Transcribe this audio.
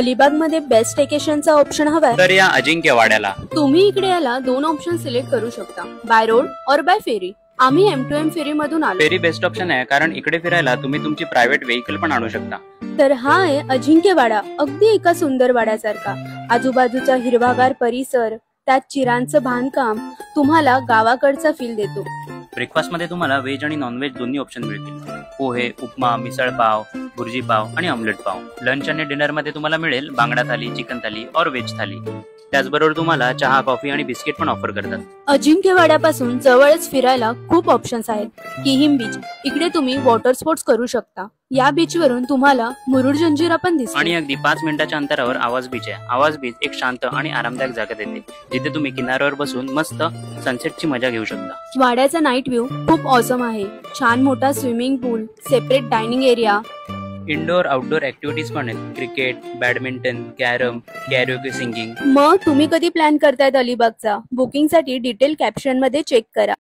अलिबाग मध्ये best वेकेशनचा option हवाय तर या अजिंक्यवाड्याला तुम्ही इकडे याला दोन ऑप्शन सिलेक्ट करू शकता, बाय रोड और बाय फेरी. आम्ही M2M फेरी मधून आलो. फेरी बेस्ट ऑप्शन आहे, कारण इकडे फिरायला तुम्ही तुमची प्रायव्हेट व्हेकल पण आणू शकता. तर हा आहे अजिंक्यवाडा, अगदी एका सुंदर वाड्यासारखा. आजूबाजूचा हिरवागार परिसर, त्यात चिरांचं बांधकाम तुम्हाला गावाकडचा फील देतो. ब्रेकफास्ट मध्ये तुम्हाला व्हेज आणि नॉनव्हेज दोन्ही ऑप्शन मिळतील. पोहे, उपमा, मिसळ पाव, भुर्जी पाव आणि ऑमलेट पाव. लंच आणि डिनर मध्ये तुम्हाला मिळेल बांगडा थाली, चिकन थाली और व्हेज थाली. त्याचबरोबर तुम्हाला चहा, कॉफी आणि बिस्किट पण ऑफर करतात. अजिंक्यवाड्यापासून जवळच फिरायला खूप ऑप्शन्स आहेत. किहिम बीच, इकडे तुम्ही वॉटर स्पोर्ट्स करू शकता. या बीच वरून तुम्हाला मुरुड जंजिरा पण दिसतो. आणि अगदी 5 मिनिटाच्या अंतरावर आवाज बीच आहे. आवाज बीच एक शांत आणि आरामदायक जागा देते, जिथे तुम्ही किनाऱ्यावर बसून मस्त सनसेटची मजा घेऊ शकता. वाड्याचा नाईट व्ह्यू खूप ऑसम आहे. छान मोठा swimming pool, separate dining area, indoor outdoor activities पण आहेत. Cricket, badminton, carrom, karaoke, singing. मग तुम्ही कधी प्लॅन करतायत अलिबागचा? बुकिंग साठी डिटेल कॅप्शन मध्ये चेक करा.